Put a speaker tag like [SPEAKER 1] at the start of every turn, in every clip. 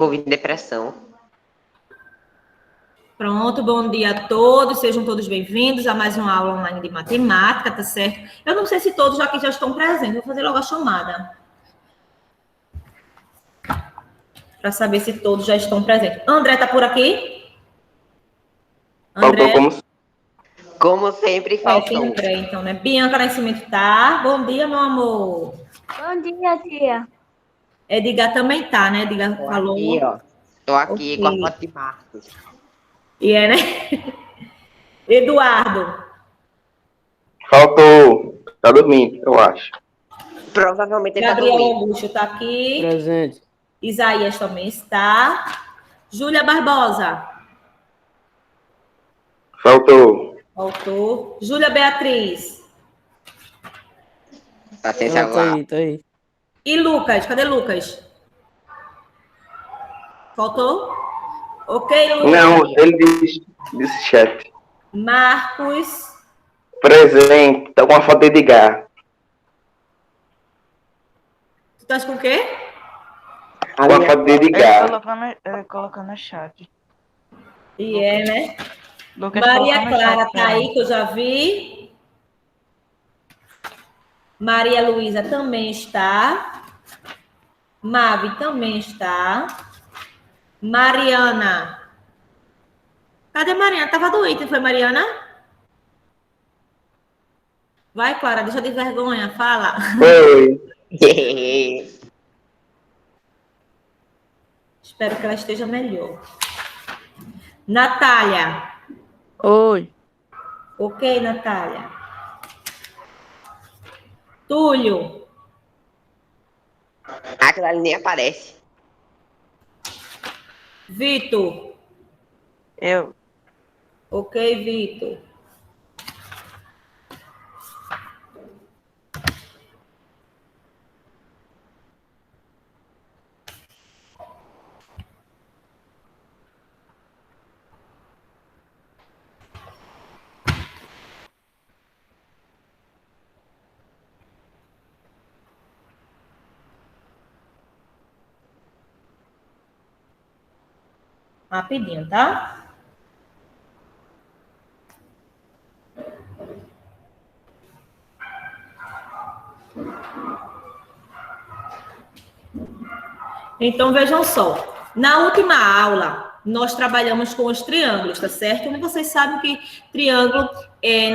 [SPEAKER 1] Houve depressão.
[SPEAKER 2] Pronto, bom dia a todos, sejam todos bem-vindos a mais uma aula online de matemática, tá certo? Eu não sei se todos aqui já estão presentes, vou fazer logo a chamada. Para saber se todos já estão presentes. André tá por aqui? André?
[SPEAKER 1] Como sempre, faltou.
[SPEAKER 2] André, então, né? Bianca Nascimento tá. Bom dia, meu amor.
[SPEAKER 3] Bom dia, tia.
[SPEAKER 2] Edgar também tá, né? Edgar falou.
[SPEAKER 1] Aqui, ó. Tô aqui
[SPEAKER 2] Okay.
[SPEAKER 1] com a foto de Marcos.
[SPEAKER 2] E é, né? Eduardo.
[SPEAKER 4] Faltou. Tá dormindo, eu acho.
[SPEAKER 1] Provavelmente ele tá
[SPEAKER 2] Gabriel
[SPEAKER 1] dormindo.
[SPEAKER 2] Augusto tá aqui.
[SPEAKER 5] Presente.
[SPEAKER 2] Isaías também está. Júlia Barbosa.
[SPEAKER 4] Faltou.
[SPEAKER 2] Júlia Beatriz.
[SPEAKER 1] Paciência
[SPEAKER 5] Tá
[SPEAKER 1] lá.
[SPEAKER 5] aí, tá aí.
[SPEAKER 2] E Lucas? Cadê Lucas? Faltou? Ok, Lucas.
[SPEAKER 4] Não, ele disse chat.
[SPEAKER 2] Marcos.
[SPEAKER 4] Presente. Tá com a foto de Edgar.
[SPEAKER 2] Tu estás com o quê?
[SPEAKER 4] Com a foto de Edgar.
[SPEAKER 6] Ele colocou no chat.
[SPEAKER 2] E é, né?
[SPEAKER 6] Lucas
[SPEAKER 2] Maria
[SPEAKER 6] colocou no
[SPEAKER 2] Clara
[SPEAKER 6] chat,
[SPEAKER 2] tá aí, que eu já vi. Maria Luísa também está. Mavi também está. Mariana. Cadê Mariana? Tava doente, foi Mariana? Vai, Clara, deixa de vergonha, fala.
[SPEAKER 4] Oi.
[SPEAKER 2] Espero que ela esteja melhor. Natália.
[SPEAKER 5] Oi.
[SPEAKER 2] Ok, Natália. Túlio.
[SPEAKER 1] Aquilo ali nem aparece.
[SPEAKER 2] Vitor.
[SPEAKER 6] Eu.
[SPEAKER 2] Ok, Vitor. Rapidinho, tá? Então, vejam só. Na última aula, nós trabalhamos com os triângulos, tá certo? E vocês sabem que triângulo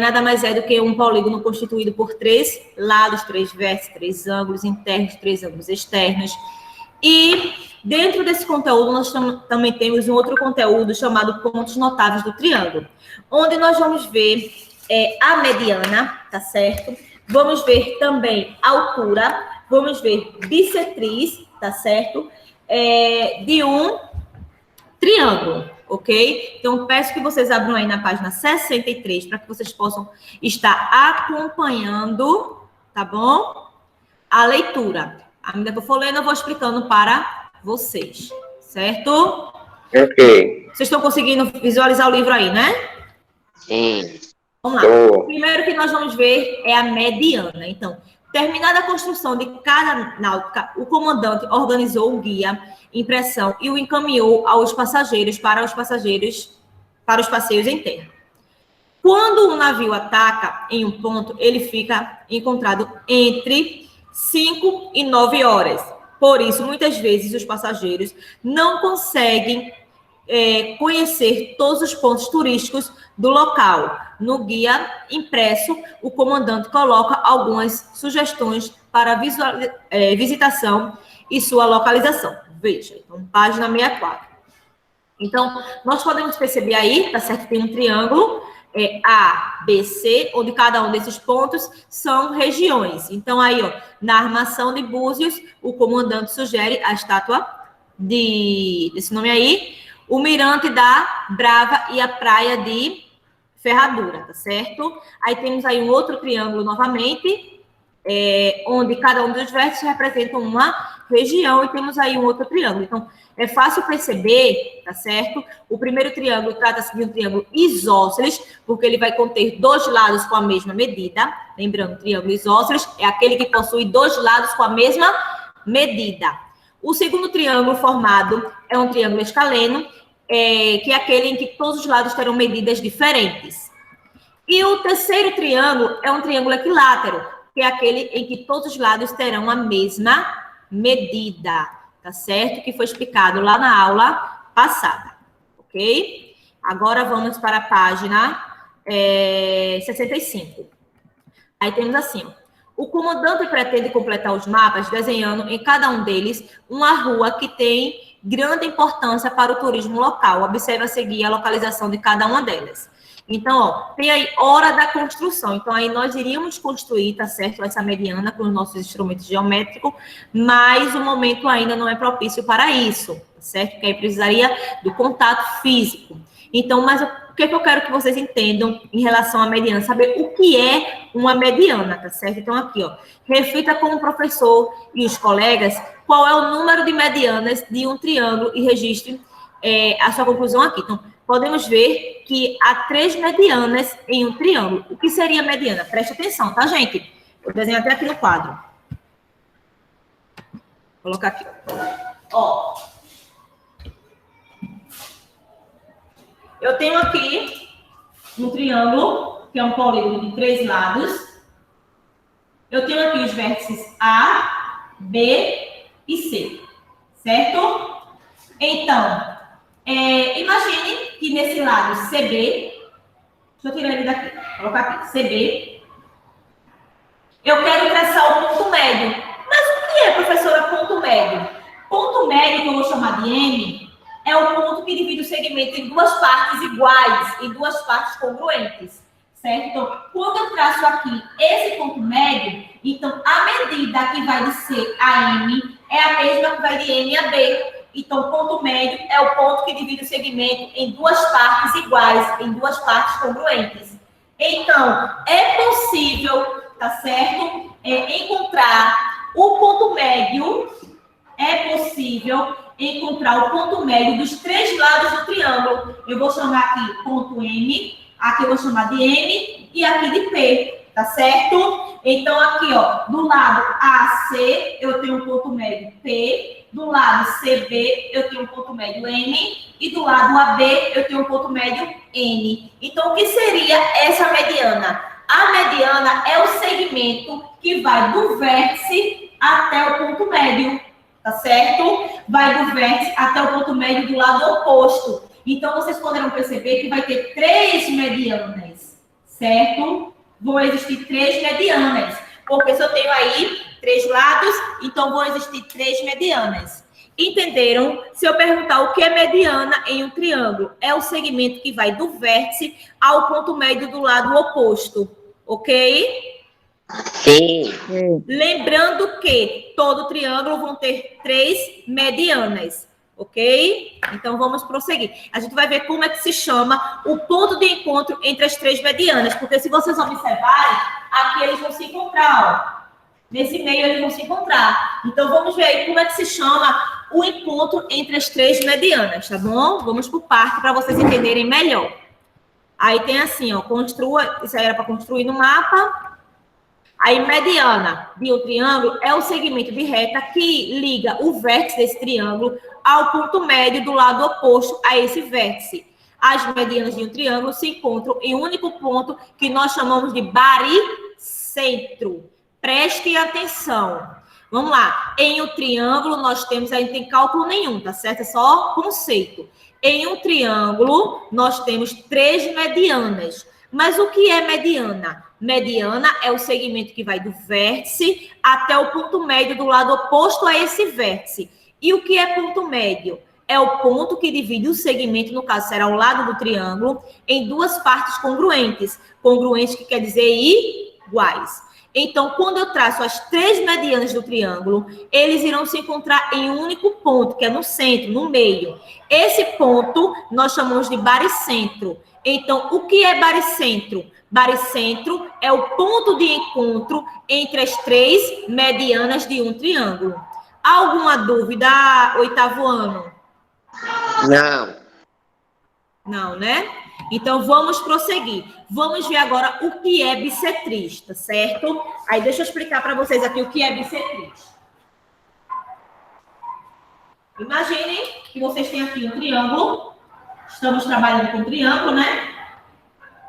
[SPEAKER 2] nada mais é do que um polígono constituído por 3 lados, 3 vértices, 3 ângulos internos, 3 ângulos externos. E dentro desse conteúdo, nós também temos um outro conteúdo chamado pontos notáveis do triângulo, onde nós vamos ver a mediana, tá certo? Vamos ver também a altura, vamos ver bissetriz, tá certo? De um triângulo, ok? Então, peço que vocês abram aí na página 63 para que vocês possam estar acompanhando, tá bom? A leitura. À medida que eu for lendo, eu vou explicando para vocês, certo?
[SPEAKER 4] Ok.
[SPEAKER 2] Vocês estão conseguindo visualizar o livro aí, né?
[SPEAKER 1] Sim.
[SPEAKER 2] Vamos lá. O primeiro que nós vamos ver é a mediana. Então, terminada a construção de cada náutica, o comandante organizou o guia, impressão e o encaminhou aos passageiros para os passeios em terra. Quando um navio ataca em um ponto, ele fica encontrado entre 5 e 9 horas. Por isso, muitas vezes, os passageiros não conseguem conhecer todos os pontos turísticos do local. No guia impresso, o comandante coloca algumas sugestões para visitação e sua localização. Veja, então, página 64. Então, nós podemos perceber aí, tá certo? Tem um triângulo A, B, C, onde cada um desses pontos são regiões. Então, aí, ó, na armação de Búzios, o comandante sugere a estátua desse nome aí, o mirante da Brava e a praia de Ferradura, tá certo? Aí temos aí um outro triângulo novamente, onde cada um dos vértices representa uma região, e temos aí um outro triângulo. Então, é fácil perceber, tá certo? O primeiro triângulo trata-se de um triângulo isósceles, porque ele vai conter 2 lados com a mesma medida. Lembrando, triângulo isósceles é aquele que possui 2 lados com a mesma medida. O segundo triângulo formado é um triângulo escaleno, que é aquele em que todos os lados terão medidas diferentes. E o terceiro triângulo é um triângulo equilátero, que é aquele em que todos os lados terão a mesma medida, tá certo? Que foi explicado lá na aula passada, ok? Agora vamos para a página 65. Aí temos assim, ó. O comandante pretende completar os mapas desenhando em cada um deles uma rua que tem grande importância para o turismo local. Observe a seguir a localização de cada uma delas. Então, ó, tem aí hora da construção. Então, aí nós iríamos construir, tá certo, essa mediana com os nossos instrumentos geométricos, mas o momento ainda não é propício para isso, tá certo? Porque aí precisaria do contato físico. Então, mas o que eu quero que vocês entendam em relação à mediana? Saber o que é uma mediana, tá certo? Então, aqui, ó, reflita com o professor e os colegas qual é o número de medianas de um triângulo e registre a sua conclusão aqui. Então, podemos ver que há 3 medianas em um triângulo. O que seria mediana? Preste atenção, tá, gente? Vou desenhar até aqui no quadro. Vou colocar aqui. Ó. Eu tenho aqui um triângulo, que é um polígono de 3 lados. Eu tenho aqui os vértices A, B e C, certo? Então, imagine que nesse lado CB, deixa eu tirar ele daqui, colocar aqui, CB, eu quero traçar o ponto médio. Mas o que é, professora, ponto médio? Ponto médio, que eu vou chamar de M, é o ponto que divide o segmento em 2 partes iguais e 2 partes congruentes, certo? Então, quando eu traço aqui esse ponto médio, então a medida que vai de C a M é a mesma que vai de M a B. Então, ponto médio é o ponto que divide o segmento em 2 partes iguais, em 2 partes congruentes. Então, é possível, tá certo, encontrar o ponto médio, é possível encontrar o ponto médio dos 3 lados do triângulo. Eu vou chamar aqui ponto M, aqui eu vou chamar de M e aqui de P, tá certo? Então, aqui, ó, do lado AC, eu tenho um ponto médio P, do lado CB, eu tenho um ponto médio M, e do lado AB, eu tenho um ponto médio N. Então, o que seria essa mediana? A mediana é o segmento que vai do vértice até o ponto médio, tá certo? Vai do vértice até o ponto médio do lado oposto. Então, vocês poderão perceber que vai ter 3 medianas, certo? Vão existir 3 medianas. Porque se eu tenho aí 3 lados, então vão existir 3 medianas. Entenderam? Se eu perguntar o que é mediana em um triângulo, é o segmento que vai do vértice ao ponto médio do lado oposto. Ok?
[SPEAKER 1] Sim.
[SPEAKER 2] Lembrando que todo triângulo vão ter 3 medianas. Ok? Então, vamos prosseguir. A gente vai ver como é que se chama o ponto de encontro entre as 3 medianas. Porque se vocês observarem, aqui eles vão se encontrar, ó. Nesse meio eles vão se encontrar. Então, vamos ver aí como é que se chama o encontro entre as 3 medianas, tá bom? Vamos por parte para vocês entenderem melhor. Aí tem assim, ó, construa, isso aí era para construir no mapa. Aí, mediana de um triângulo é o segmento de reta que liga o vértice desse triângulo ao ponto médio do lado oposto a esse vértice. As medianas de um triângulo se encontram em um único ponto que nós chamamos de baricentro. Prestem atenção. Vamos lá. Em um triângulo, nós temos, aí não tem cálculo nenhum, tá certo? É só conceito. Em um triângulo, nós temos 3 medianas. Mas o que é mediana? Mediana é o segmento que vai do vértice até o ponto médio do lado oposto a esse vértice. E o que é ponto médio? É o ponto que divide o segmento, no caso será o lado do triângulo, em 2 partes congruentes. Congruentes que quer dizer iguais. Então, quando eu traço as 3 medianas do triângulo, eles irão se encontrar em um único ponto, que é no centro, no meio. Esse ponto nós chamamos de baricentro. Então, o que é baricentro? Baricentro é o ponto de encontro entre as 3 medianas de um triângulo. Alguma dúvida, 8º ano?
[SPEAKER 1] Não.
[SPEAKER 2] Não, né? Então, vamos prosseguir. Vamos ver agora o que é bissetriz, tá certo? Aí, deixa eu explicar para vocês aqui o que é bissetriz. Imaginem que vocês têm aqui um triângulo. Estamos trabalhando com triângulo, né?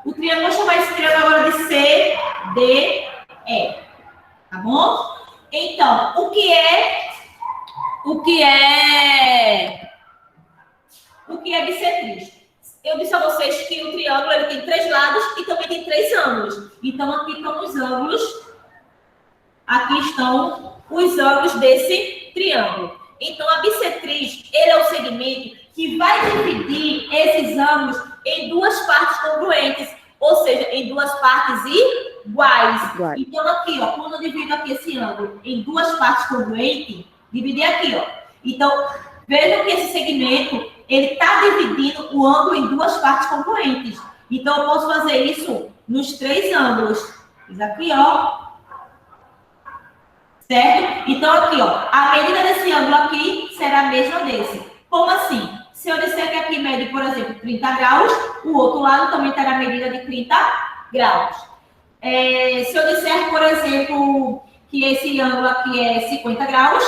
[SPEAKER 2] O triângulo, vou chamar esse triângulo agora de CDE. Tá bom? Então, o que é bissetriz? Eu disse a vocês que o triângulo ele tem 3 lados e também tem 3 ângulos. Então, aqui estão os ângulos. Aqui estão os ângulos desse triângulo. Então, a bissetriz, ele é o segmento que vai dividir esses ângulos em 2 partes congruentes, ou seja, em 2 partes iguais. Então, aqui, ó, quando eu divido aqui esse ângulo em 2 partes congruentes, dividir aqui, ó. Então, vejam que esse segmento, ele está dividindo o ângulo em 2 partes congruentes. Então, eu posso fazer isso nos 3 ângulos. Isso aqui, ó. Certo? Então, aqui, ó, a medida desse ângulo aqui será a mesma desse. Como assim? Se eu disser que aqui mede, por exemplo, 30 graus, o outro lado também terá a medida de 30 graus. Se eu disser, por exemplo, que esse ângulo aqui é 50 graus,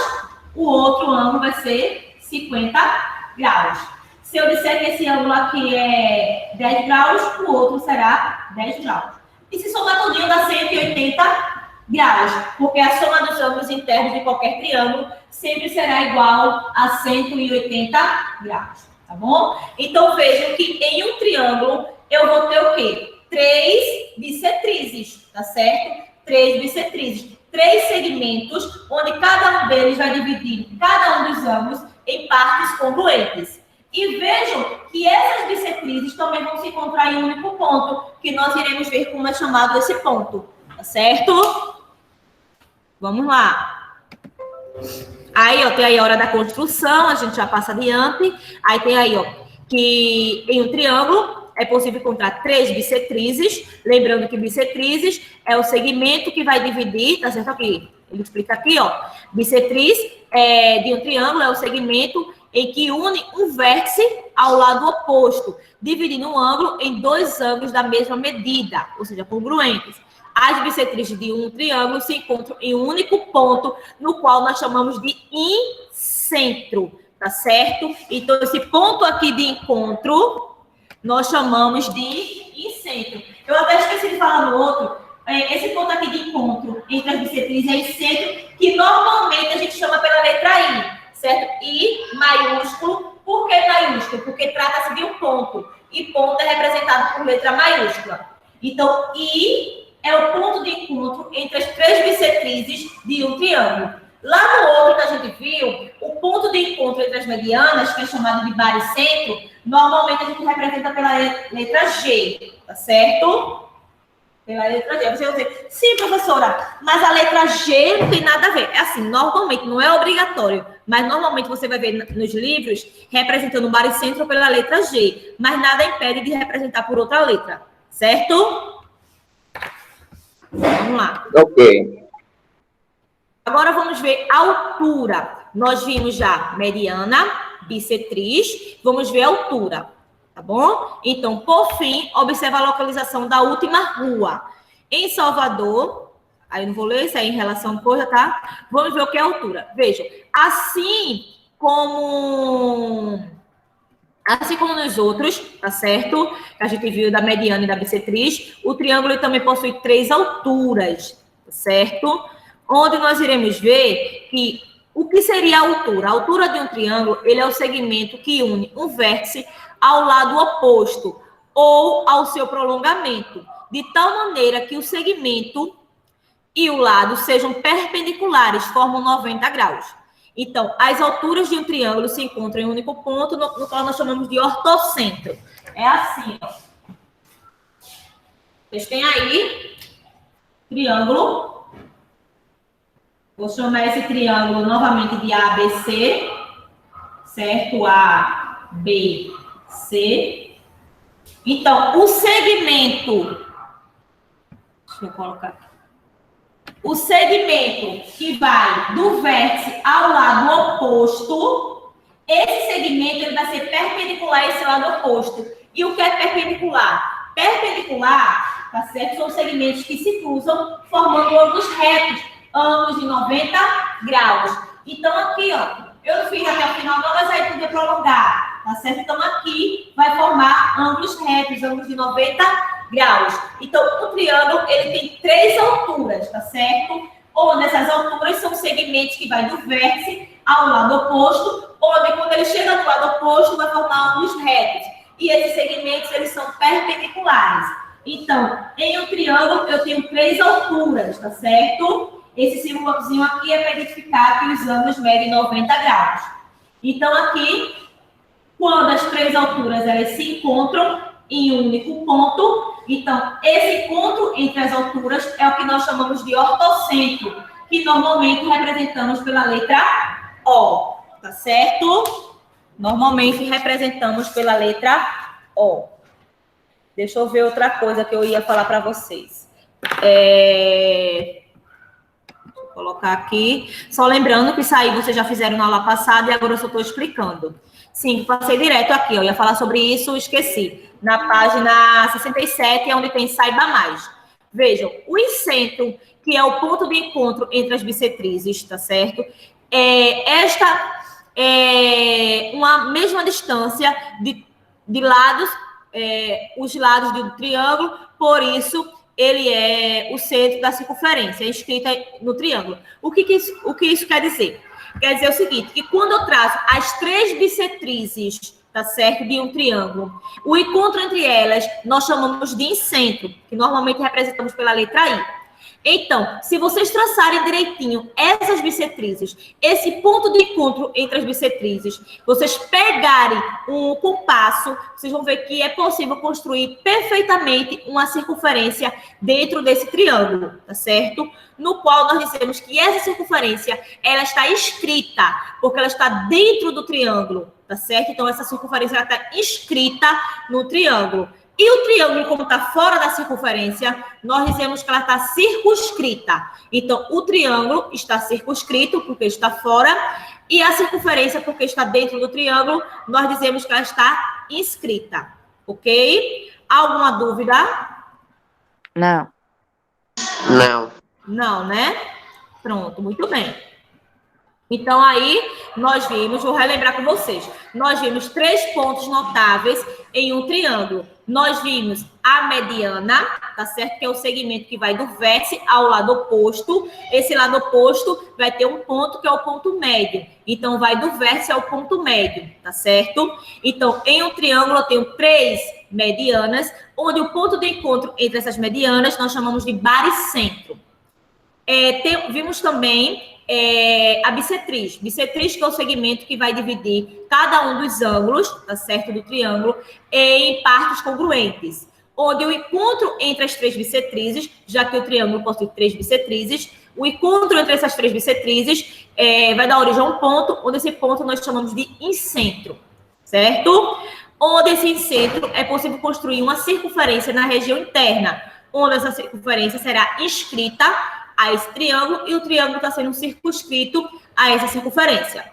[SPEAKER 2] o outro ângulo vai ser 50 graus. Se eu disser que esse ângulo aqui é 10 graus, o outro será 10 graus. E se somar tudinho dá 180 graus, porque a soma dos ângulos internos de qualquer triângulo sempre será igual a 180 graus, tá bom? Então, vejam que em um triângulo eu vou ter o quê? 3 bissetrizes, tá certo? 3 bissetrizes. 3 segmentos, onde cada um deles vai dividir cada um dos ângulos em partes congruentes. E vejam que essas bissetrizes também vão se encontrar em um único ponto, que nós iremos ver como é chamado esse ponto, tá certo? Vamos lá. Aí, ó, tem aí a hora da construção, a gente já passa adiante. Aí tem aí, ó, que em um triângulo é possível encontrar 3 bissetrizes. Lembrando que bissetrizes é o segmento que vai dividir, tá certo aqui? Ele explica aqui, ó. Bissetriz de um triângulo é o segmento em que une um vértice ao lado oposto, dividindo um ângulo em 2 ângulos da mesma medida, ou seja, congruentes. As bissetrizes de um triângulo se encontram em um único ponto, no qual nós chamamos de incentro, tá certo? Então, esse ponto aqui de encontro, nós chamamos de incentro. Eu até esqueci de falar no outro, esse ponto aqui de encontro entre as bissetrizes é incentro, que normalmente a gente chama pela letra I, certo? I maiúsculo. Por que maiúsculo? Porque trata-se de um ponto, e ponto é representado por letra maiúscula. Então, I é o ponto de encontro entre as 3 bissetrizes de um triângulo. Lá no outro que a gente viu, o ponto de encontro entre as medianas, que é chamado de baricentro, normalmente a gente representa pela letra G, tá certo? Pela letra G. Você vai dizer, sim, professora, mas a letra G não tem nada a ver. É assim, normalmente, não é obrigatório, mas normalmente você vai ver nos livros representando o baricentro pela letra G, mas nada impede de representar por outra letra, certo? Vamos lá.
[SPEAKER 4] Ok.
[SPEAKER 2] Agora vamos ver a altura. Nós vimos já mediana, bissetriz, vamos ver a altura, tá bom? Então, por fim, observa a localização da última rua. Em Salvador, aí eu não vou ler isso aí em relação a coisa, tá? Vamos ver o que é a altura. Vejam, assim como nos outros, tá certo? A gente viu da mediana e da bissetriz, o triângulo também possui 3 alturas, tá certo? Onde nós iremos ver que o que seria a altura? A altura de um triângulo, ele é o segmento que une um vértice ao lado oposto ou ao seu prolongamento, de tal maneira que o segmento e o lado sejam perpendiculares, formam 90 graus. Então, as alturas de um triângulo se encontram em um único ponto, no qual nós chamamos de ortocentro. É assim, ó. Vocês têm aí triângulo. Vou chamar esse triângulo novamente de ABC, certo? A, B, C. Então, o segmento... Deixa eu colocar aqui. O segmento que vai do vértice ao lado oposto, esse segmento ele vai ser perpendicular a esse lado oposto. E o que é perpendicular? Perpendicular, tá certo? São segmentos que se cruzam formando ângulos retos, ângulos de 90 graus. Então, aqui, ó, eu não fiz até o final não, mas aí podia prolongar, tá certo? Então, aqui vai formar ângulos retos, ângulos de 90 graus. Então, o triângulo, ele tem 3 alturas, tá certo? Onde essas alturas são segmentos que vai do vértice ao lado oposto, onde quando ele chega do lado oposto, vai formar ângulos retos. E esses segmentos, eles são perpendiculares. Então, em um triângulo, eu tenho 3 alturas, tá certo? Esse símbolozinho aqui é para identificar que os ângulos medem 90 graus. Então, aqui, quando as 3 alturas elas se encontram em um único ponto, então, esse encontro entre as alturas é o que nós chamamos de ortocentro, que normalmente representamos pela letra O, tá certo? Normalmente representamos pela letra O. Deixa eu ver outra coisa que eu ia falar para vocês. Vou colocar aqui. Só lembrando que isso aí vocês já fizeram na aula passada e agora eu só estou explicando. Sim, passei direto aqui. Eu ia falar sobre isso, esqueci. Na página 67 é onde tem Saiba Mais. Vejam, o incentro, que é o ponto de encontro entre as bissetrizes, tá certo? Esta é uma mesma distância de lados, os lados do triângulo, por isso ele é o centro da circunferência, escrita no triângulo. O que isso quer dizer? Quer dizer o seguinte, que quando eu traço as 3 bissetrizes, tá certo, de um triângulo, o encontro entre elas nós chamamos de incentro, que normalmente representamos pela letra I. Então, se vocês traçarem direitinho essas bissetrizes, esse ponto de encontro entre as bissetrizes, vocês pegarem um compasso, vocês vão ver que é possível construir perfeitamente uma circunferência dentro desse triângulo, tá certo? No qual nós dizemos que essa circunferência, ela está inscrita, porque ela está dentro do triângulo, tá certo? Então, essa circunferência ela está inscrita no triângulo. E o triângulo, como está fora da circunferência, nós dizemos que ela está circunscrita. Então, o triângulo está circunscrito, porque está fora, e a circunferência, porque está dentro do triângulo, nós dizemos que ela está inscrita. Ok? Alguma dúvida?
[SPEAKER 6] Não.
[SPEAKER 1] Não.
[SPEAKER 2] Não, né? Pronto, muito bem. Então, aí, nós vimos, vou relembrar com vocês, nós vimos 3 pontos notáveis em um triângulo. Nós vimos a mediana, tá certo? Que é o segmento que vai do vértice ao lado oposto. Esse lado oposto vai ter um ponto que é o ponto médio. Então, vai do vértice ao ponto médio, tá certo? Então, em um triângulo, eu tenho 3 medianas, onde o ponto de encontro entre essas medianas nós chamamos de baricentro. Vimos também a bissetriz. Bissetriz, que é o segmento que vai dividir cada um dos ângulos, tá certo, do triângulo, em partes congruentes. Onde o encontro entre as 3 bissetrizes, já que o triângulo possui 3 bissetrizes, o encontro entre essas 3 bissetrizes vai dar origem a um ponto, onde esse ponto nós chamamos de incentro, certo? Onde esse incentro é possível construir uma circunferência na região interna, onde essa circunferência será inscrita a esse triângulo e o triângulo está sendo circunscrito a essa circunferência.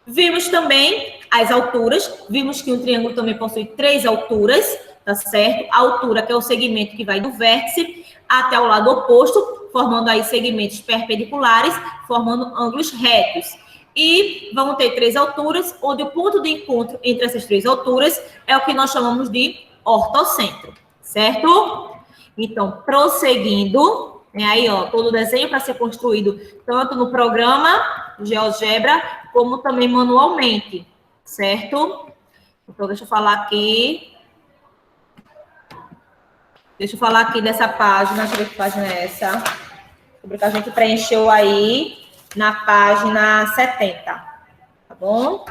[SPEAKER 2] Vimos também as alturas, vimos que um triângulo também possui 3 alturas, tá certo? A altura, que é o segmento que vai do vértice até o lado oposto, formando aí segmentos perpendiculares, formando ângulos retos. E vamos ter 3 alturas, onde o ponto de encontro entre essas 3 alturas é o que nós chamamos de ortocentro, certo? Então, prosseguindo, aí, ó, todo o desenho para ser construído tanto no programa GeoGebra, como também manualmente, certo? Então, deixa eu falar aqui. Deixa eu falar aqui dessa página, deixa eu ver que página é essa. Sobre que a gente preencheu aí na página 70, tá bom?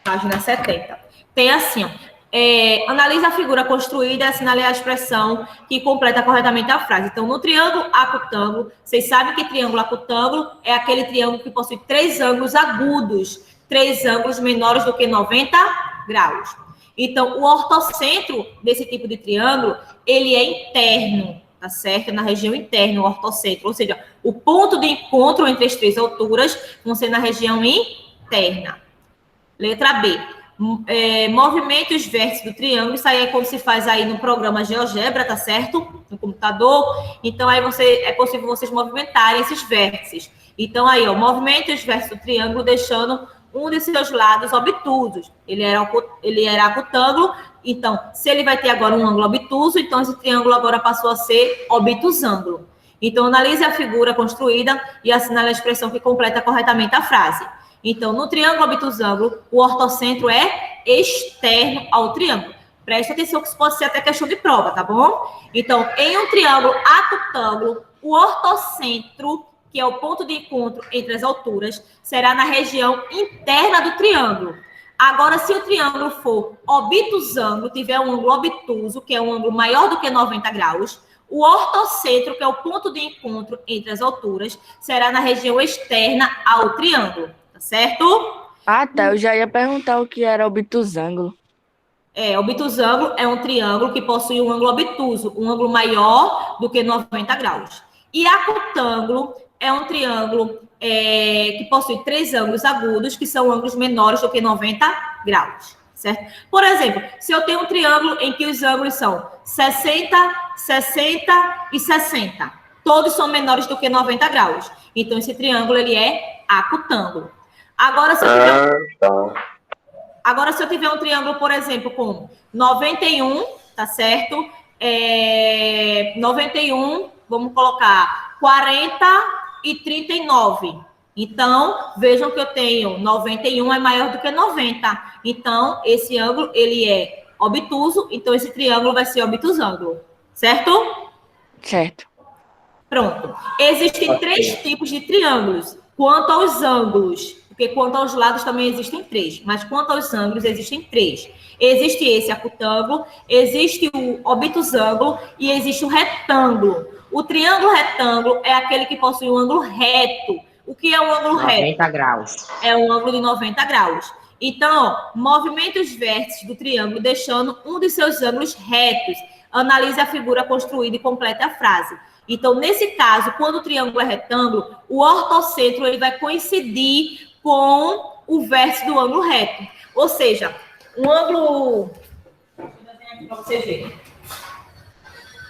[SPEAKER 2] Página 70. Tem assim, ó. Analise a figura construída e assinale a expressão que completa corretamente a frase. Então, no triângulo acutângulo, vocês sabem que triângulo acutângulo é aquele triângulo que possui 3 ângulos agudos, 3 ângulos menores do que 90 graus. Então, o ortocentro desse tipo de triângulo, ele é interno, tá certo? Na região interna, o ortocentro, ou seja, o ponto de encontro entre as 3 alturas vão ser na região interna. Letra B. Movimente os vértices do triângulo, isso aí é como se faz aí no programa GeoGebra, tá certo? No computador. Então, aí é possível vocês movimentarem esses vértices. Então, aí, ó, movimento os vértices do triângulo, deixando um de seus lados obtusos. Ele era acutângulo, então, se ele vai ter agora um ângulo obtuso, então esse triângulo agora passou a ser obtusângulo. Então, analise a figura construída e assinale a expressão que completa corretamente a frase. Então, no triângulo obtusângulo, o ortocentro é externo ao triângulo. Preste atenção que isso pode ser até questão de prova, tá bom? Então, em um triângulo acutângulo, o ortocentro, que é o ponto de encontro entre as alturas, será na região interna do triângulo. Agora, se o triângulo for obtusângulo, tiver um ângulo obtuso, que é um ângulo maior do que 90 graus, o ortocentro, que é o ponto de encontro entre as alturas, será na região externa ao triângulo, tá certo?
[SPEAKER 5] Ah, tá. Eu já ia perguntar o que era obtusângulo.
[SPEAKER 2] Obtusângulo é um triângulo que possui um ângulo obtuso, um ângulo maior do que 90 graus. E acutângulo é um triângulo que possui 3 ângulos agudos, que são ângulos menores do que 90 graus, certo? Por exemplo, se eu tenho um triângulo em que os ângulos são 60, 60 e 60, todos são menores do que 90 graus. Então, esse triângulo, ele é acutângulo. Agora, se eu tiver um triângulo, por exemplo, com 91, tá certo? 91, vamos colocar 40 e 39. Então, vejam que eu tenho 91 é maior do que 90. Então, esse ângulo, ele é obtuso, então esse triângulo vai ser obtusângulo, certo?
[SPEAKER 5] Certo.
[SPEAKER 2] Pronto. Existem 3 tipos de triângulos. Quanto aos ângulos, porque quanto aos lados também existem 3, mas quanto aos ângulos existem 3. Existe esse acutângulo, existe o obtusângulo e existe o retângulo. O triângulo retângulo é aquele que possui um ângulo reto. O que é um ângulo reto?
[SPEAKER 1] 90 graus.
[SPEAKER 2] É um ângulo de 90 graus. Então, ó, movimente os vértices do triângulo, deixando um de seus ângulos retos. Analise a figura construída e complete a frase. Então, nesse caso, quando o triângulo é retângulo, o ortocentro ele vai coincidir com o vértice do ângulo reto. Ou seja, um ângulo... Deixa eu desenhar aqui para vocês verem.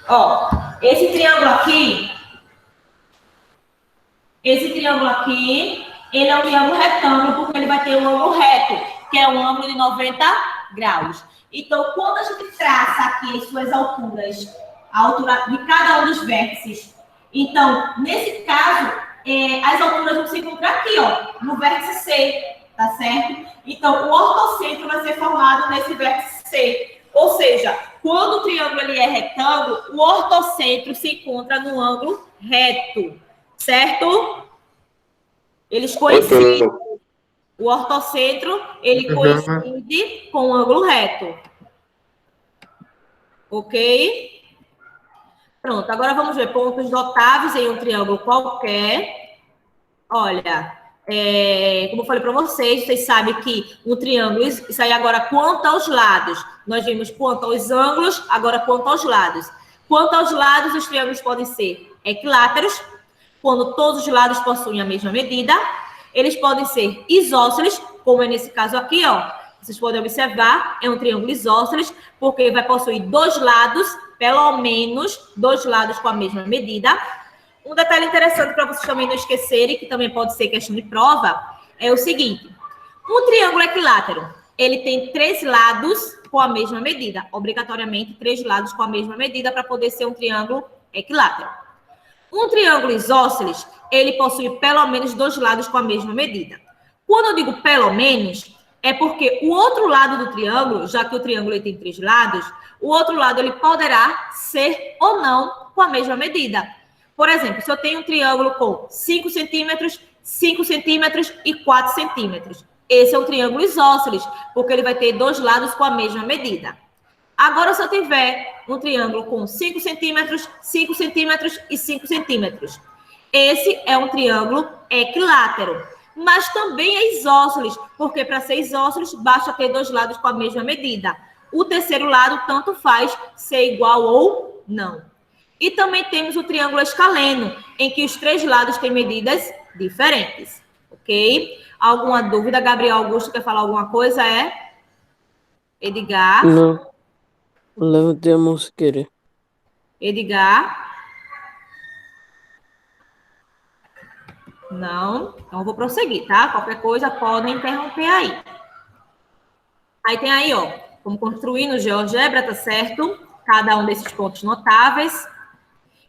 [SPEAKER 2] Ó, esse triângulo aqui, ele é um triângulo retângulo porque ele vai ter um ângulo reto, que é um ângulo de 90 graus. Então, quando a gente traça aqui as suas alturas, a altura de cada um dos vértices, então, nesse caso, as alturas vão se encontrar aqui, ó, no vértice C, tá certo? Então, o ortocentro vai ser formado nesse vértice C. Ou seja, quando o triângulo ele é retângulo, o ortocentro se encontra no ângulo reto, certo? Eles coincidem. O ortocentro, ele coincide com o ângulo reto. Ok? Pronto, agora vamos ver pontos notáveis em um triângulo qualquer. Olha, como eu falei para vocês, vocês sabem que um triângulo, isso aí agora quanto aos lados. Nós vimos quanto aos ângulos, agora quanto aos lados. Quanto aos lados, os triângulos podem ser equiláteros, quando todos os lados possuem a mesma medida. Eles podem ser isósceles, como é nesse caso aqui, ó. Vocês podem observar, é um triângulo isósceles, porque vai possuir 2 lados, pelo menos 2 lados com a mesma medida. Um detalhe interessante para vocês também não esquecerem, que também pode ser questão de prova, é o seguinte. Um triângulo equilátero, ele tem 3 lados com a mesma medida. Obrigatoriamente, 3 lados com a mesma medida para poder ser um triângulo equilátero. Um triângulo isósceles, ele possui pelo menos 2 lados com a mesma medida. Quando eu digo pelo menos, é porque o outro lado do triângulo, já que o triângulo ele tem 3 lados, o outro lado ele poderá ser ou não com a mesma medida. Por exemplo, se eu tenho um triângulo com 5 centímetros, 5 centímetros e 4 centímetros. Esse é um triângulo isósceles, porque ele vai ter 2 lados com a mesma medida. Agora, se eu tiver um triângulo com 5 centímetros, 5 centímetros e 5 centímetros, esse é um triângulo equilátero. Mas também é isósceles, porque para ser isósceles, basta ter 2 lados com a mesma medida. O terceiro lado, tanto faz ser igual ou não. E também temos o triângulo escaleno, em que os 3 lados têm medidas diferentes. Ok? Alguma dúvida? Gabriel Augusto quer falar alguma coisa? Edgar?
[SPEAKER 7] Não. Levantei a mão se querer.
[SPEAKER 2] Edgar? Não? Então, eu vou prosseguir, tá? Qualquer coisa, podem interromper aí. Aí tem aí, ó, como construir no GeoGebra, tá certo? Cada um desses pontos notáveis.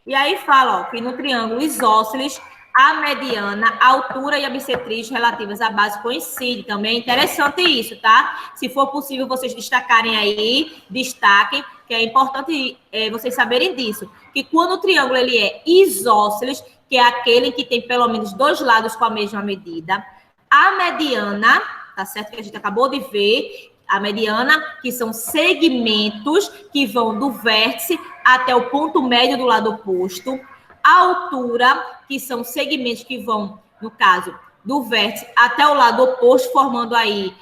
[SPEAKER 2] E aí fala, ó, que no triângulo isósceles, a mediana, a altura e a bissetriz relativas à base coincidem. Também é interessante isso, tá? Se for possível vocês destacarem aí, destaquem, que é importante vocês saberem disso. Que quando o triângulo ele é isósceles, que é aquele que tem pelo menos dois lados com a mesma medida, a mediana, tá certo? Que a gente acabou de ver, a mediana, que são segmentos que vão do vértice até o ponto médio do lado oposto. A altura, que são segmentos que vão, no caso, do vértice até o lado oposto, formando aí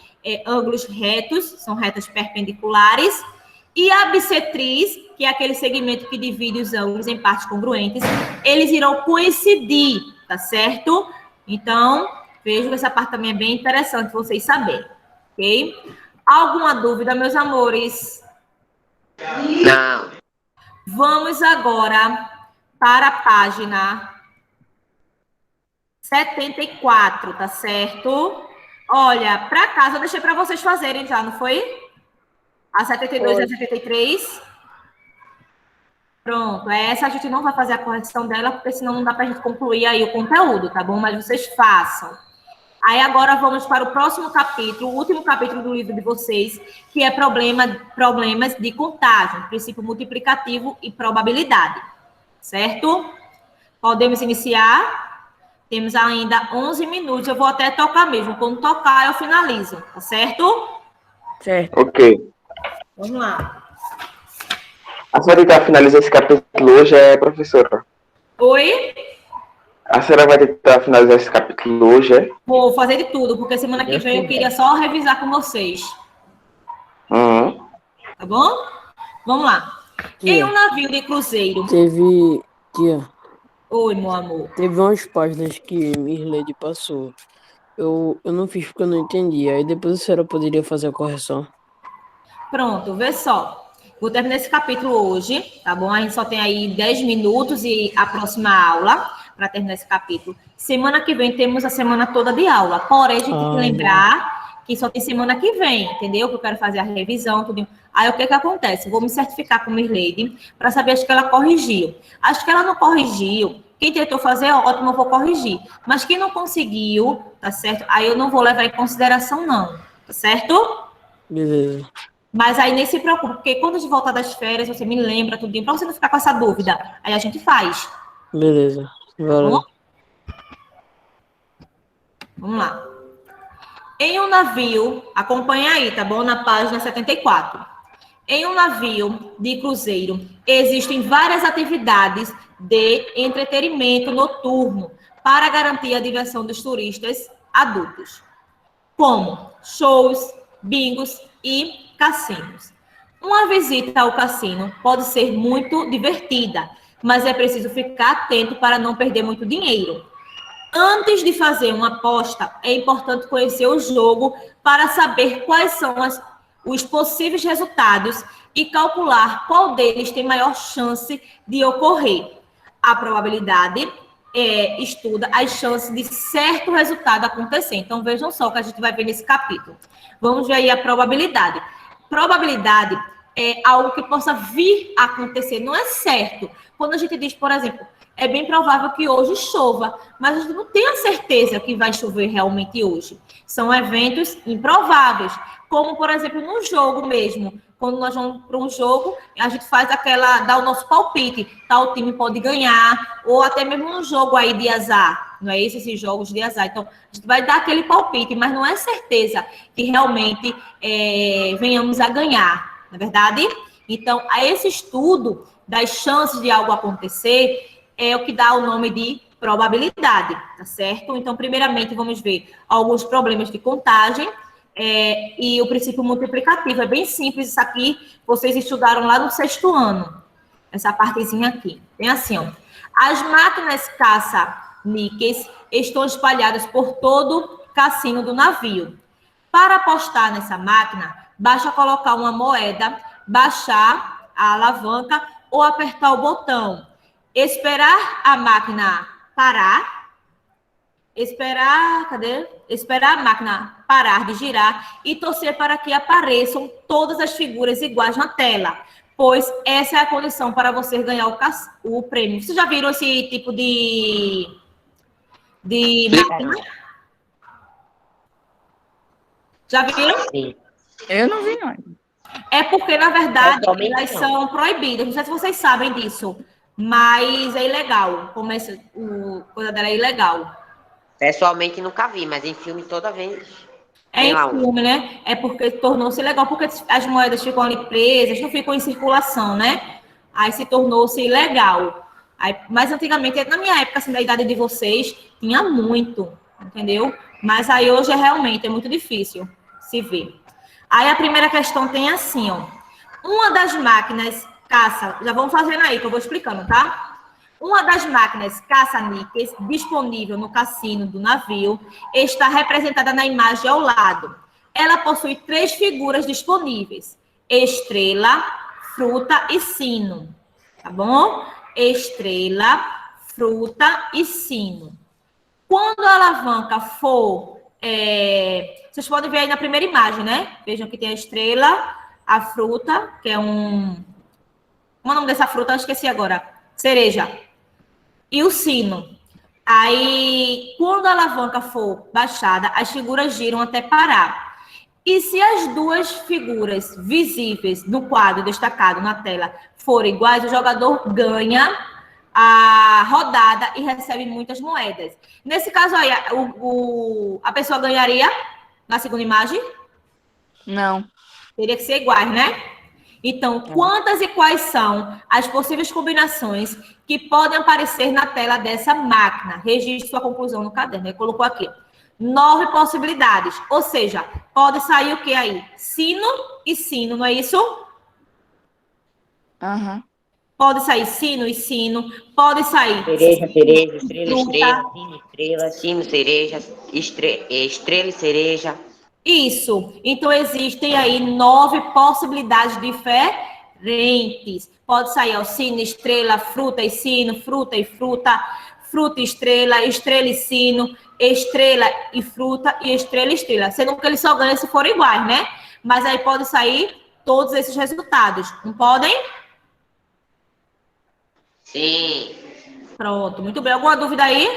[SPEAKER 2] ângulos retos, são retas perpendiculares. E a bissetriz, que é aquele segmento que divide os ângulos em partes congruentes, eles irão coincidir, tá certo? Então, vejo que essa parte também é bem interessante vocês saberem, ok? Alguma dúvida, meus amores?
[SPEAKER 1] Não.
[SPEAKER 2] Vamos agora para a página 74, tá certo? Olha, para casa eu deixei para vocês fazerem já, não foi? A 72 e a 73? Pronto, essa a gente não vai fazer a correção dela, porque senão não dá para a gente concluir aí o conteúdo, tá bom? Mas vocês façam. Aí agora vamos para o próximo capítulo, o último capítulo do livro de vocês, que é problemas de contagem, princípio multiplicativo e probabilidade, certo? Podemos iniciar? Temos ainda 11 minutos, eu vou até tocar mesmo, quando tocar eu finalizo, tá certo?
[SPEAKER 5] Certo.
[SPEAKER 4] Ok.
[SPEAKER 2] Vamos lá.
[SPEAKER 4] A senhora tentar finalizar esse capítulo hoje, professora?
[SPEAKER 2] Oi?
[SPEAKER 4] A senhora vai tentar finalizar esse capítulo hoje, é?
[SPEAKER 2] Vou fazer de tudo, porque semana que vem eu queria só revisar com vocês.
[SPEAKER 4] Uhum.
[SPEAKER 2] Tá bom? Vamos lá. Em um navio de cruzeiro...
[SPEAKER 7] Tia,
[SPEAKER 2] Oi, meu amor.
[SPEAKER 7] teve umas páginas que Mirlede passou. Eu não fiz porque eu não entendi. Aí depois a senhora poderia fazer a correção.
[SPEAKER 2] Pronto, vê só. Vou terminar esse capítulo hoje, tá bom? A gente só tem aí 10 minutos e a próxima aula para terminar esse capítulo. Semana que vem temos a semana toda de aula. Porém, a gente tem que lembrar que só tem semana que vem, entendeu? Que eu quero fazer a revisão, tudo. Aí o que acontece? Eu vou me certificar com a Mirlede para saber acho que ela corrigiu. Acho que ela não corrigiu. Quem tentou fazer, ótimo, eu vou corrigir. Mas quem não conseguiu, tá certo? Aí eu não vou levar em consideração, não. Tá certo?
[SPEAKER 7] Beleza.
[SPEAKER 2] Mas aí nem se preocupe, porque quando a gente voltar das férias, você me lembra tudinho, para você não ficar com essa dúvida. Aí a gente faz.
[SPEAKER 7] Beleza. Valeu.
[SPEAKER 2] Tá bom? Vamos lá. Em um navio, acompanha aí, tá bom? Na página 74. Em um navio de cruzeiro, existem várias atividades de entretenimento noturno para garantir a diversão dos turistas adultos, como shows, bingos e cassinos. Uma visita ao cassino pode ser muito divertida, mas é preciso ficar atento para não perder muito dinheiro. Antes de fazer uma aposta, é importante conhecer o jogo para saber quais são os possíveis resultados e calcular qual deles tem maior chance de ocorrer. A probabilidade estuda as chances de certo resultado acontecer. Então, vejam só o que a gente vai ver nesse capítulo. Vamos ver aí a probabilidade. Probabilidade é algo que possa vir a acontecer, não é certo. Quando a gente diz, por exemplo, é bem provável que hoje chova, mas a gente não tem a certeza que vai chover realmente hoje. São eventos improváveis, como, por exemplo, no jogo mesmo. Quando nós vamos para um jogo, a gente dá o nosso palpite, tal time pode ganhar, ou até mesmo um jogo aí de azar, não é isso? Esses jogos de azar. Então, a gente vai dar aquele palpite, mas não é certeza que realmente venhamos a ganhar, não é verdade? Então, a esse estudo das chances de algo acontecer é o que dá o nome de probabilidade, tá certo? Então, primeiramente, vamos ver alguns problemas de contagem, e o princípio multiplicativo. É bem simples isso aqui, vocês estudaram lá no 6º ano, essa partezinha aqui. Tem assim, ó. As máquinas caça-níqueis estão espalhadas por todo cassino do navio. Para apostar nessa máquina, basta colocar uma moeda, baixar a alavanca ou apertar o botão. Esperar a máquina parar, Esperar, cadê? Esperar a máquina parar de girar e torcer para que apareçam todas as figuras iguais na tela, pois essa é a condição para você ganhar o prêmio. Vocês já viram esse tipo de máquina? Já viram?
[SPEAKER 1] Sim.
[SPEAKER 5] Eu não vi, não.
[SPEAKER 2] É porque, na verdade,
[SPEAKER 1] Totalmente
[SPEAKER 2] elas
[SPEAKER 1] não.
[SPEAKER 2] são proibidas. Não sei se vocês sabem disso, mas é ilegal. Coisa dela é ilegal.
[SPEAKER 1] Pessoalmente nunca vi, mas em filme toda vez.
[SPEAKER 2] É
[SPEAKER 1] Tem
[SPEAKER 2] em
[SPEAKER 1] lá um.
[SPEAKER 2] filme, né? É porque tornou-se legal, porque as moedas ficam ali presas, não ficam em circulação, né? Aí se tornou-se ilegal. Aí, mas antigamente, na minha época, assim, da idade de vocês, tinha muito, entendeu? Mas aí hoje é muito difícil se ver. Aí a primeira questão tem assim, ó. Uma das máquinas caça, já vamos fazendo aí, que eu vou explicando, tá? Uma das máquinas caça-níqueis disponível no cassino do navio está representada na imagem ao lado. Ela possui 3 figuras disponíveis: estrela, fruta e sino. Tá bom? Estrela, fruta e sino. Quando a alavanca for... vocês podem ver aí na primeira imagem, né? Vejam que tem a estrela, a fruta, que é um... Como é o nome dessa fruta? Eu esqueci agora. Cereja. E o sino. Aí, quando a alavanca for baixada, as figuras giram até parar. E se as duas figuras visíveis no quadro destacado na tela forem iguais, o jogador ganha a rodada e recebe muitas moedas. Nesse caso aí, a pessoa ganharia na segunda imagem?
[SPEAKER 5] Não.
[SPEAKER 2] Teria que ser iguais, né? Então, quantas e quais são as possíveis combinações que podem aparecer na tela dessa máquina? Registre sua conclusão no caderno. Ele colocou aqui. 9 possibilidades. Ou seja, pode sair o que aí? Sino e sino, não é isso?
[SPEAKER 5] Aham.
[SPEAKER 2] Pode sair sino e sino. Pode sair...
[SPEAKER 1] Cereja, cereja, estrela,
[SPEAKER 2] fruta.
[SPEAKER 1] estrela, sino, estrela, sino, cereja, estrela e cereja.
[SPEAKER 2] Isso. Então, existem aí 9 possibilidades diferentes. Pode sair ao sino, estrela, fruta e sino, fruta e fruta, fruta e estrela e sino, estrela e fruta e estrela. Sendo que eles só ganham se forem iguais, né? Mas aí pode sair todos esses resultados. Não podem?
[SPEAKER 1] Sim.
[SPEAKER 2] Pronto. Muito bem. Alguma dúvida aí?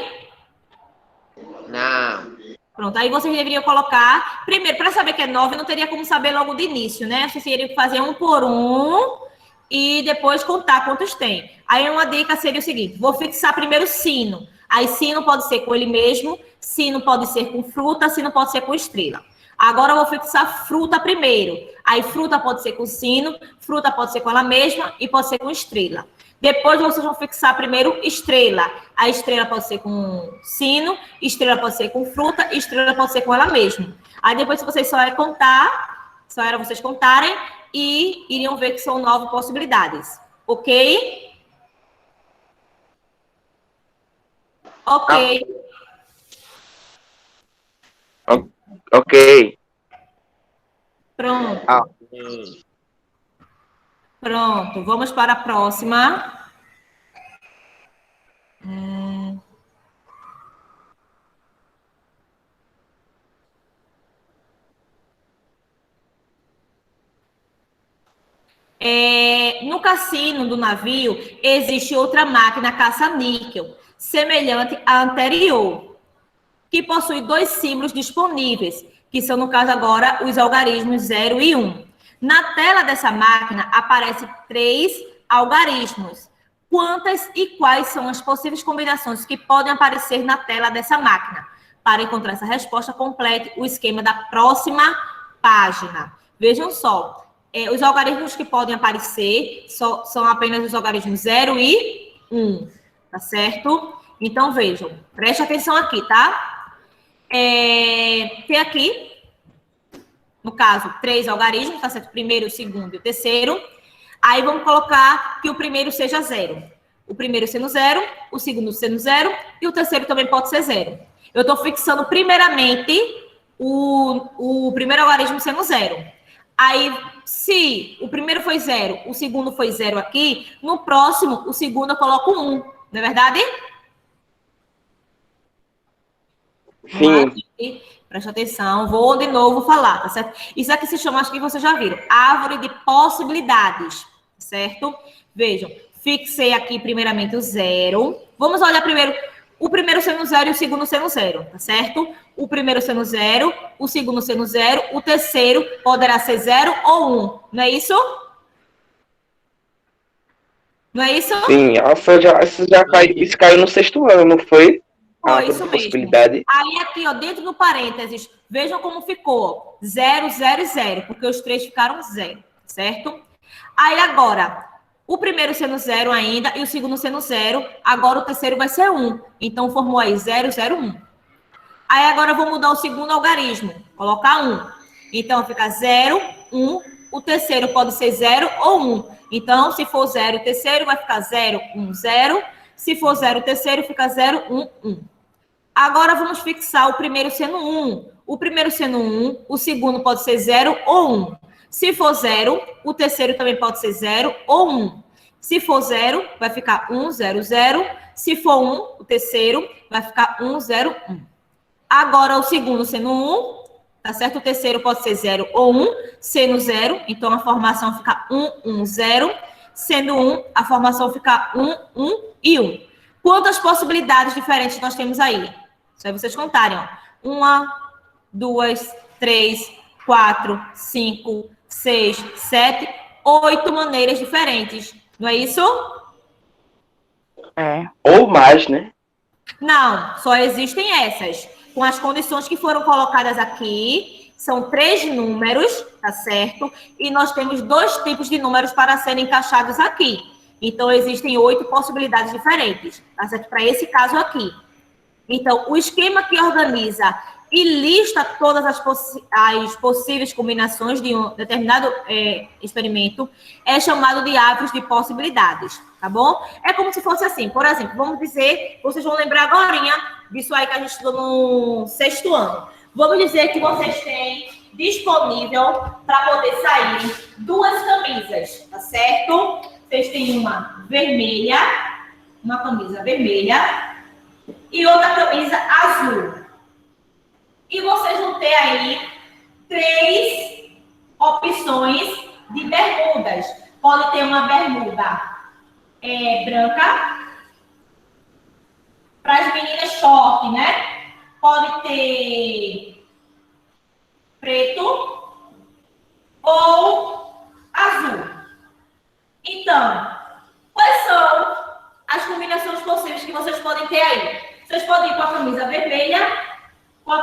[SPEAKER 1] Não.
[SPEAKER 2] Pronto, aí vocês deveriam colocar... Primeiro, para saber que é 9, não teria como saber logo de início, né? Vocês teriam que fazer um por um e depois contar quantos tem. Aí uma dica seria o seguinte, vou fixar primeiro sino. Aí sino pode ser com ele mesmo, sino pode ser com fruta, sino pode ser com estrela. Agora eu vou fixar fruta primeiro. Aí fruta pode ser com sino, fruta pode ser com ela mesma e pode ser com estrela. Depois vocês vão fixar primeiro estrela. A estrela pode ser com sino, estrela pode ser com fruta, estrela pode ser com ela mesma. Aí depois vocês só era vocês contarem e iriam ver que são 9 possibilidades. Ok? Ok.
[SPEAKER 4] Ok.
[SPEAKER 2] Pronto.
[SPEAKER 1] Sim.
[SPEAKER 2] Pronto. Vamos para a próxima. No cassino do navio, existe outra máquina caça-níquel, semelhante à anterior, que possui 2 símbolos disponíveis, que são, no caso agora, os algarismos 0 e 1. Na tela dessa máquina, aparecem 3 algarismos. Quantas e quais são as possíveis combinações que podem aparecer na tela dessa máquina? Para encontrar essa resposta, complete o esquema da próxima página. Vejam só. Os algarismos que podem aparecer são apenas os algarismos 0 e 1, tá certo? Então, vejam, preste atenção aqui, tá? Tem aqui, no caso, 3 algarismos, tá certo? O primeiro, o segundo e o terceiro. Aí, vamos colocar que o primeiro seja 0. O primeiro sendo 0, o segundo sendo 0 e o terceiro também pode ser 0. Eu estou fixando, primeiramente, o primeiro algarismo sendo 0. Aí, se o primeiro foi 0, o segundo foi 0 aqui, no próximo, o segundo eu coloco 1, não é verdade?
[SPEAKER 4] Sim.
[SPEAKER 2] Presta atenção, vou de novo falar, tá certo? Isso aqui se chama, acho que vocês já viram, árvore de possibilidades, certo? Vejam, fixei aqui primeiramente o zero. Vamos olhar primeiro o primeiro sendo zero e o segundo sendo zero, tá certo? O primeiro sendo zero, o segundo sendo zero, o terceiro poderá ser 0 ou 1, não é isso? Não é isso?
[SPEAKER 4] Sim, isso caiu no sexto ano, não foi?
[SPEAKER 2] Ó,
[SPEAKER 4] A
[SPEAKER 2] isso mesmo.
[SPEAKER 4] possibilidade.
[SPEAKER 2] Aí aqui, ó, dentro do parênteses, vejam como ficou. 0, 0 e 0, porque os três ficaram 0, certo? Aí agora, o primeiro sendo 0 ainda e o segundo sendo 0, agora o terceiro vai ser 1. Então, formou aí 0, 0, 1. Aí agora eu vou mudar o segundo algarismo, colocar 1. Então, fica 0, 1. O terceiro pode ser 0 ou 1. Então, se for 0, o terceiro vai ficar 0, 1, 0. Se for 0, o terceiro fica 0, 1, 1. Agora vamos fixar o primeiro sendo 1. O primeiro sendo 1, o segundo pode ser 0 ou 1. Se for 0, o terceiro também pode ser 0 ou 1. Se for 0, vai ficar 1, 0, 0. Se for 1, o terceiro vai ficar 1, 0, 1. Agora o segundo sendo 1, tá certo? O terceiro pode ser 0 ou 1, sendo 0, então a formação fica 1, 1, 0. Sendo 1, a formação fica 1, 1 e 1. Quantas possibilidades diferentes nós temos aí? Só aí vocês contarem, ó. 1, 2, 3, 4, 5, 6, 7, 8 maneiras diferentes. Não é isso?
[SPEAKER 6] É.
[SPEAKER 4] Ou mais, né?
[SPEAKER 2] Não, só existem essas. Com as condições que foram colocadas aqui, são 3 números, tá certo? E nós temos 2 tipos de números para serem encaixados aqui. Então, existem 8 possibilidades diferentes, tá certo? Para esse caso aqui. Então, o esquema que organiza e lista todas as possíveis combinações de um determinado experimento é chamado de árvores de possibilidades, tá bom? É como se fosse assim, por exemplo, vamos dizer, vocês vão lembrar agorinha disso aí que a gente estudou no 6º ano. Vamos dizer que vocês têm disponível para poder sair 2 camisas, tá certo? Vocês têm uma camisa vermelha e outra camisa azul. E vocês vão ter aí 3 opções de bermudas. Pode ter uma bermuda branca, para as meninas short, né? Pode ter preto ou azul. Então, quais são as combinações possíveis que vocês podem ter aí? Vocês podem ir com a camisa vermelha, com a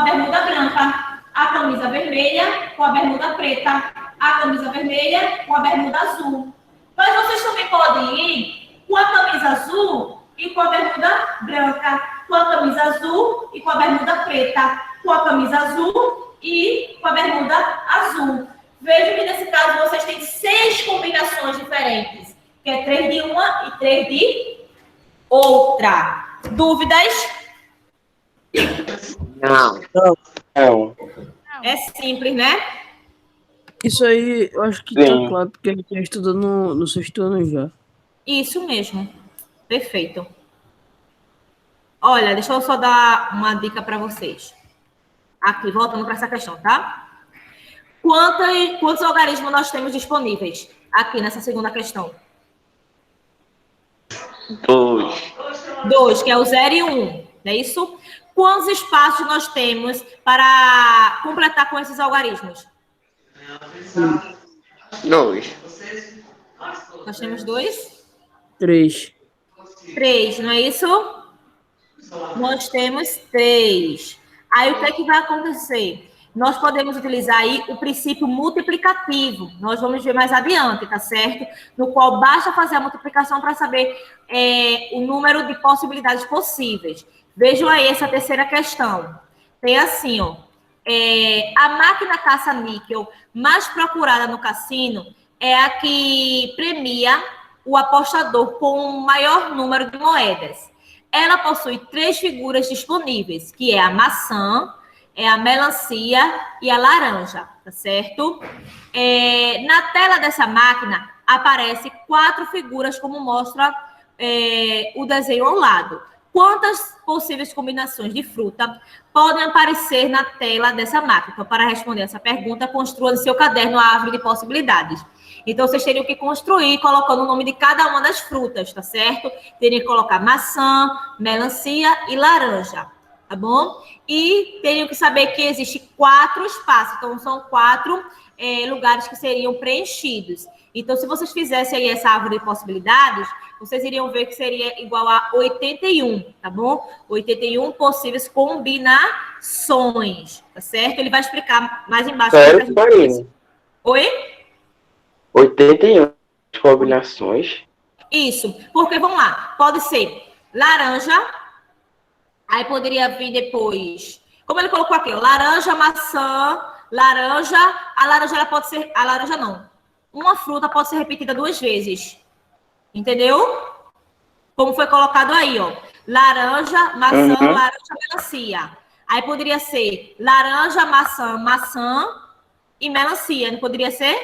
[SPEAKER 2] bermuda branca, a camisa vermelha com a bermuda preta, a camisa vermelha com a bermuda azul. Mas vocês também podem ir com a camisa azul e com a bermuda branca, com a camisa azul e com a bermuda preta, com a camisa azul e com a bermuda azul. Vejam que nesse caso vocês têm 6 combinações diferentes, que é 3 de uma e 3 de outra. Dúvidas?
[SPEAKER 1] Não.
[SPEAKER 4] Não.
[SPEAKER 2] É simples, né?
[SPEAKER 7] Isso aí, eu acho que
[SPEAKER 4] Sim.
[SPEAKER 7] tá claro, porque a gente já estudou no 6º ano já.
[SPEAKER 2] Isso mesmo. Perfeito. Olha, deixa eu só dar uma dica para vocês. Aqui, voltando para essa questão, tá? Quantos algarismos nós temos disponíveis aqui nessa segunda questão?
[SPEAKER 4] 2.
[SPEAKER 2] 2, que é o 0 e 1, não é isso? Quantos espaços nós temos para completar com esses algarismos?
[SPEAKER 1] 2.
[SPEAKER 2] Nós temos 2?
[SPEAKER 7] 3.
[SPEAKER 2] 3, não é isso? Nós temos 3. Aí o que é que vai acontecer? Nós podemos utilizar aí o princípio multiplicativo. Nós vamos ver mais adiante, tá certo? No qual basta fazer a multiplicação para saber o número de possibilidades possíveis. Vejam aí essa terceira questão. Tem assim, ó. A máquina caça-níquel mais procurada no cassino é a que premia o apostador com o maior número de moedas. Ela possui 3 figuras disponíveis, que é a maçã, a melancia e a laranja, tá certo? Na tela dessa máquina aparece 4 figuras, como mostra o desenho ao lado. quantas possíveis combinações de fruta podem aparecer na tela dessa máquina? Então, para responder essa pergunta, construa no seu caderno a árvore de possibilidades. Então, vocês teriam que construir colocando o nome de cada uma das frutas, tá certo? Teriam que colocar maçã, melancia e laranja, tá bom? E teriam que saber que existe 4 espaços. Então, são 4 lugares que seriam preenchidos. Então, se vocês fizessem aí essa árvore de possibilidades, vocês iriam ver que seria igual a 81, tá bom? 81 possíveis combinações, tá certo? Ele vai explicar mais embaixo.
[SPEAKER 4] Sério, Marina?
[SPEAKER 2] Oi?
[SPEAKER 4] 81 combinações.
[SPEAKER 2] Isso, porque vamos lá, pode ser laranja, aí poderia vir depois, como ele colocou aqui, ó, laranja, maçã, laranja, a laranja ela pode ser, a laranja não, uma fruta pode ser repetida 2 vezes, entendeu? Como foi colocado aí, ó, laranja, maçã, laranja, melancia. Aí poderia ser laranja, maçã, maçã e melancia, não poderia ser?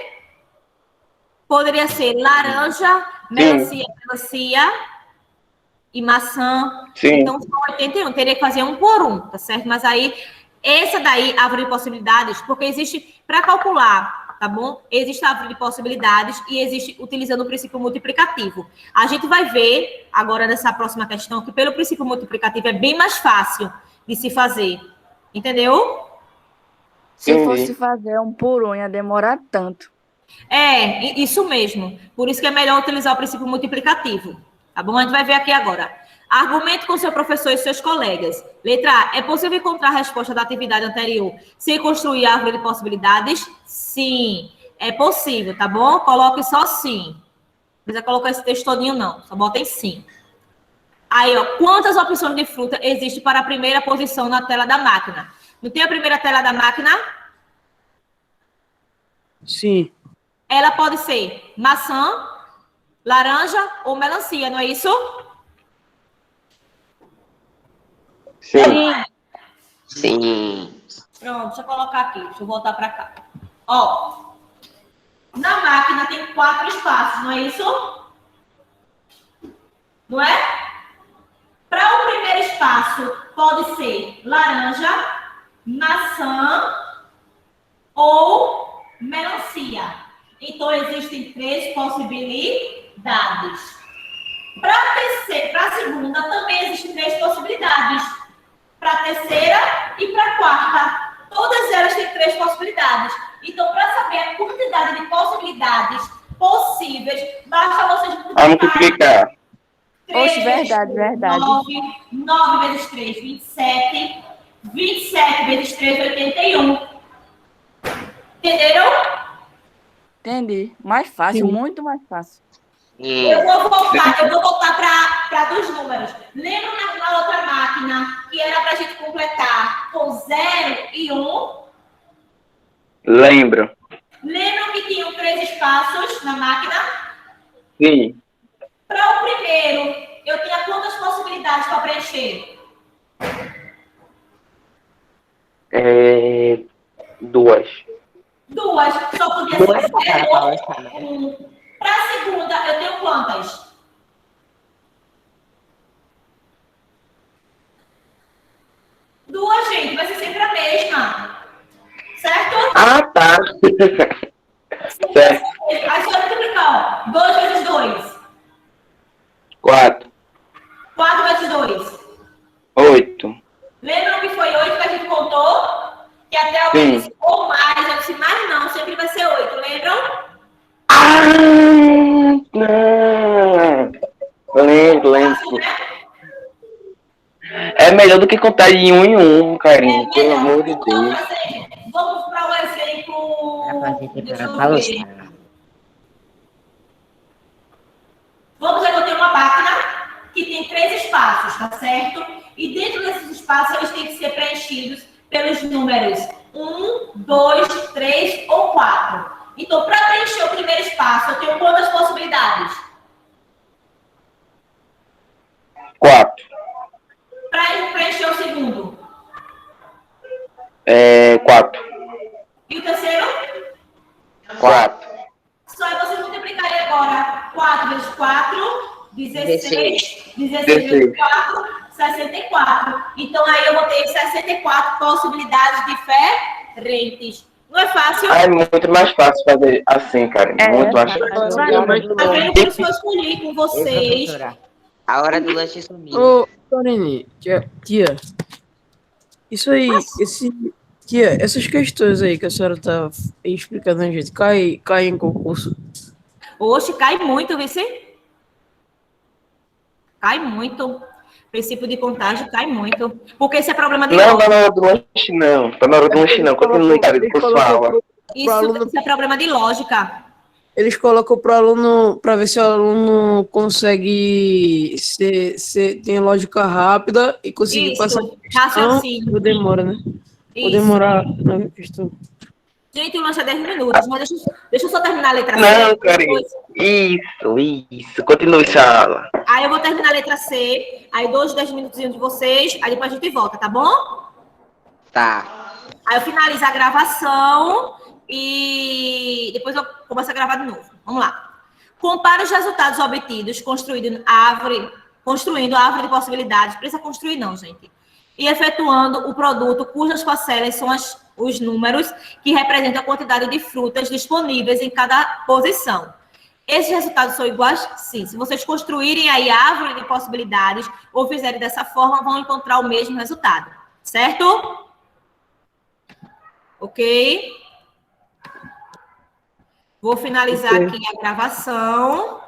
[SPEAKER 2] Poderia ser laranja, melancia, melancia e maçã.
[SPEAKER 4] Sim.
[SPEAKER 2] Então, são 81. Teria que fazer um por um, tá certo? Mas aí, essa daí, árvore de possibilidades, porque existe, para calcular, tá bom? Existe a árvore de possibilidades e existe utilizando o princípio multiplicativo. A gente vai ver, agora nessa próxima questão, que pelo princípio multiplicativo é bem mais fácil de se fazer. Entendeu?
[SPEAKER 5] Se fosse fazer um por um, ia demorar tanto.
[SPEAKER 2] Isso mesmo. Por isso que é melhor utilizar o princípio multiplicativo. Tá bom? A gente vai ver aqui agora. Argumente com seu professor e seus colegas. Letra A. É possível encontrar a resposta da atividade anterior sem construir a árvore de possibilidades? Sim. É possível, tá bom? Coloque só sim. Não precisa colocar esse texto todinho, não. Só botem sim. Aí, ó. Quantas opções de fruta existem para a primeira posição na tela da máquina? Não tem a primeira tela da máquina?
[SPEAKER 7] Sim.
[SPEAKER 2] Ela pode ser maçã, laranja ou melancia, não é isso?
[SPEAKER 4] Sim.
[SPEAKER 1] Sim.
[SPEAKER 2] Pronto, deixa eu colocar aqui. Deixa eu voltar para cá. Ó, na máquina tem 4 espaços, não é isso? Não é? Para o primeiro espaço, pode ser laranja, maçã ou melancia. Então, existem 3 possibilidades. Para a segunda, também existem 3 possibilidades. Para a terceira e para a quarta. Todas elas têm 3 possibilidades. Então, para saber a quantidade de possibilidades possíveis, basta vocês
[SPEAKER 4] multiplicar.
[SPEAKER 5] Oxe, verdade.
[SPEAKER 2] 9 vezes 3, 27. 27 vezes 3, 81. Entenderam?
[SPEAKER 5] Entendi. Mais fácil, muito mais fácil.
[SPEAKER 2] Eu vou voltar para dos números. Lembra na outra máquina que era para a gente completar com 0 e 1?
[SPEAKER 4] Lembro.
[SPEAKER 2] Lembram que tinham 3 espaços na máquina?
[SPEAKER 4] Sim.
[SPEAKER 2] Para o primeiro, eu tinha quantas possibilidades para preencher?
[SPEAKER 4] 2.
[SPEAKER 2] 2. Só podia ser 0 ou 1. Para a segunda, eu tenho quantas? 2, gente. Vai ser sempre a mesma. Certo?
[SPEAKER 4] Ah, tá. Certo.
[SPEAKER 2] Aí só multiplicar, ó. 2 vezes 2.
[SPEAKER 4] 4.
[SPEAKER 2] 4 vezes 2.
[SPEAKER 4] 8.
[SPEAKER 2] Lembram que foi 8 que a gente contou? Que até alguém disse ou mais, eu disse mais não, sempre vai ser 8, lembram?
[SPEAKER 4] Ah, não. Lembro. É melhor do que contar de 1 em 1, carinho. Pelo amor de Deus.
[SPEAKER 2] Vamos para o exemplo. Deixa eu ver. Vamos ver que eu tenho uma máquina que tem 3 espaços, tá certo? E dentro desses espaços, eles têm que ser preenchidos pelos números 1, 2, 3 ou 4. Então, para preencher o primeiro espaço, eu tenho quantas possibilidades?
[SPEAKER 4] 4.
[SPEAKER 2] Para preencher o segundo?
[SPEAKER 4] 4.
[SPEAKER 2] E o terceiro?
[SPEAKER 4] 4.
[SPEAKER 2] Só é você multiplicar agora 4 vezes 4, 16. 16 vezes 4, 64. Então, aí eu vou ter 64 possibilidades diferentes. Não é fácil?
[SPEAKER 4] Ah, é muito mais fácil fazer assim, cara. Muito mais fácil.
[SPEAKER 2] Tá vendo por isso que eu escolhi com vocês?
[SPEAKER 1] Professora, a hora do lanche sumiu.
[SPEAKER 7] Ô, Lorene, tia, isso aí, tia, essas questões aí que a senhora tá explicando a gente, cai em concurso?
[SPEAKER 2] Oxe, cai muito, viu? Cai muito. Princípio de contagem cai muito. Porque esse é problema de
[SPEAKER 4] Não,
[SPEAKER 2] lógica.
[SPEAKER 4] tá na hora do lanche, não. Tá na hora do lanche, não. Continue, cara,
[SPEAKER 7] Eles
[SPEAKER 4] por sua
[SPEAKER 7] colocam
[SPEAKER 4] aula.
[SPEAKER 2] Isso é problema de lógica.
[SPEAKER 7] Eles colocam pro aluno, para ver se o aluno consegue tem lógica rápida e conseguir
[SPEAKER 2] Isso,
[SPEAKER 7] passar a questão,
[SPEAKER 2] raciocínio.
[SPEAKER 7] ou demora, né? Ou
[SPEAKER 2] Isso.
[SPEAKER 7] demorar na questão.
[SPEAKER 2] Gente, o lanche é 10 minutos, mas deixa eu só terminar a letra C.
[SPEAKER 4] Não, cara.
[SPEAKER 2] depois-
[SPEAKER 4] Isso. Continue sua aula.
[SPEAKER 2] Aí eu vou terminar a letra C, aí dou os 10 minutinhos de vocês, aí depois a gente volta, tá bom?
[SPEAKER 1] Tá.
[SPEAKER 2] Aí eu finalizo a gravação e depois eu começo a gravar de novo. Vamos lá. Compare os resultados obtidos construindo a árvore de possibilidades. Precisa construir não, gente. E efetuando o produto cujas parcelas são os números que representam a quantidade de frutas disponíveis em cada posição. Esses resultados são iguais? Sim. Se vocês construírem aí a árvore de possibilidades ou fizerem dessa forma, vão encontrar o mesmo resultado. Certo? Ok? Vou finalizar aqui a gravação.